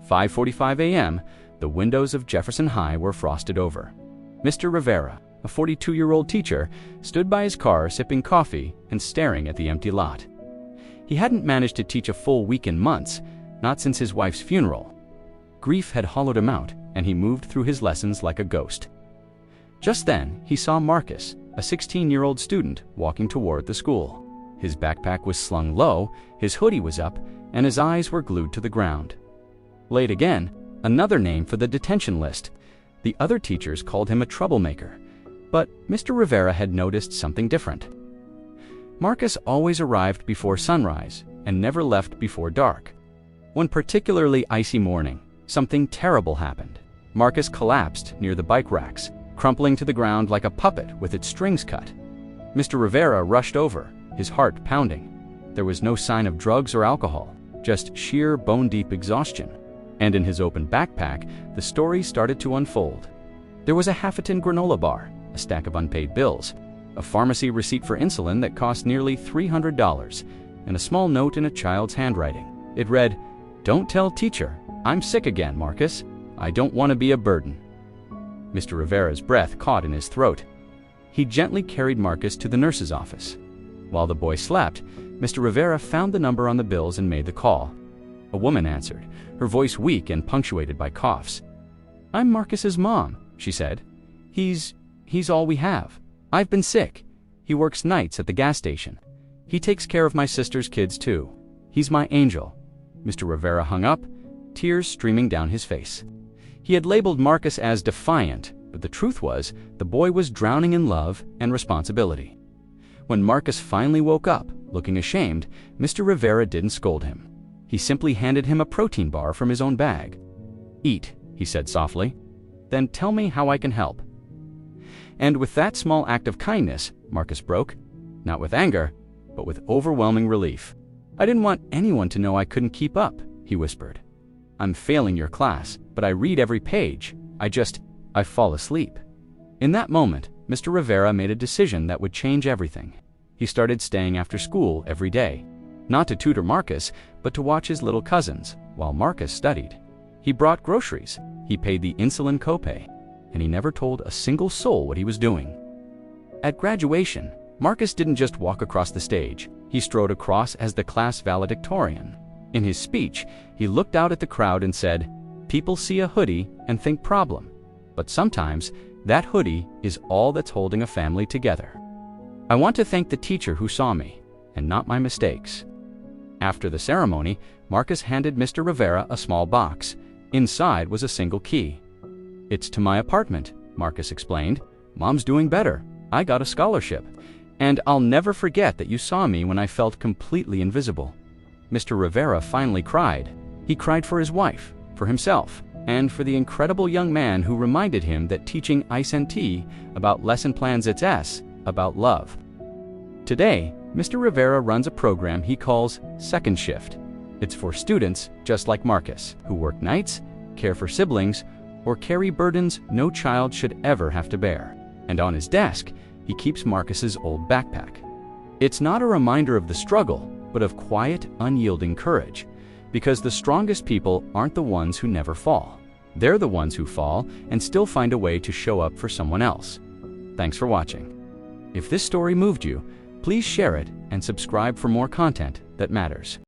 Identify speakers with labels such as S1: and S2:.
S1: 5:45 a.m., the windows of Jefferson High were frosted over. Mr. Rivera, a 42-year-old teacher, stood by his car sipping coffee and staring at the empty lot. He hadn't managed to teach a full week in months, not since his wife's funeral. Grief had hollowed him out, and he moved through his lessons like a ghost. Just then, he saw Marcus, a 16-year-old student, walking toward the school. His backpack was slung low, his hoodie was up, and his eyes were glued to the ground. Late again, another name for the detention list. The other teachers called him a troublemaker, but Mr. Rivera had noticed something different. Marcus always arrived before sunrise and never left before dark. One particularly icy morning, something terrible happened. Marcus collapsed near the bike racks, crumpling to the ground like a puppet with its strings cut. Mr. Rivera rushed over, his heart pounding. There was no sign of drugs or alcohol, just sheer bone-deep exhaustion. And in his open backpack, the story started to unfold. There was a half-a-tin granola bar, a stack of unpaid bills, a pharmacy receipt for insulin that cost nearly $300, and a small note in a child's handwriting. It read, "Don't tell teacher, I'm sick again, Marcus. I don't want to be a burden." Mr. Rivera's breath caught in his throat. He gently carried Marcus to the nurse's office. While the boy slept, Mr. Rivera found the number on the bills and made the call. A woman answered, her voice weak and punctuated by coughs. "I'm Marcus's mom," she said. He's all we have. I've been sick. He works nights at the gas station. He takes care of my sister's kids too. He's my angel." Mr. Rivera hung up, tears streaming down his face. He had labeled Marcus as defiant, but the truth was, the boy was drowning in love and responsibility. When Marcus finally woke up, looking ashamed, Mr. Rivera didn't scold him. He simply handed him a protein bar from his own bag. "Eat," he said softly. "Then tell me how I can help." And with that small act of kindness, Marcus broke, not with anger, but with overwhelming relief. "I didn't want anyone to know I couldn't keep up," he whispered. "I'm failing your class, but I read every page. I fall asleep." In that moment, Mr. Rivera made a decision that would change everything. He started staying after school every day, not to tutor Marcus, but to watch his little cousins, while Marcus studied. He brought groceries, he paid the insulin copay, and he never told a single soul what he was doing. At graduation, Marcus didn't just walk across the stage, he strode across as the class valedictorian. In his speech, he looked out at the crowd and said, "People see a hoodie and think problem, but sometimes that hoodie is all that's holding a family together. I want to thank the teacher who saw me, and not my mistakes." After the ceremony, Marcus handed Mr. Rivera a small box. Inside was a single key. "It's to my apartment," Marcus explained. "Mom's doing better. I got a scholarship. And I'll never forget that you saw me when I felt completely invisible." Mr. Rivera finally cried. He cried for his wife, for himself, and for the incredible young man who reminded him that teaching ice and tea about lesson plans it's about love. Today, Mr. Rivera runs a program he calls Second Shift. It's for students just like Marcus, who work nights, care for siblings, or carry burdens no child should ever have to bear. And on his desk, he keeps Marcus's old backpack. It's not a reminder of the struggle, but of quiet, unyielding courage. Because the strongest people aren't the ones who never fall. They're the ones who fall and still find a way to show up for someone else. Thanks for watching. If this story moved you, please share it and subscribe for more content that matters.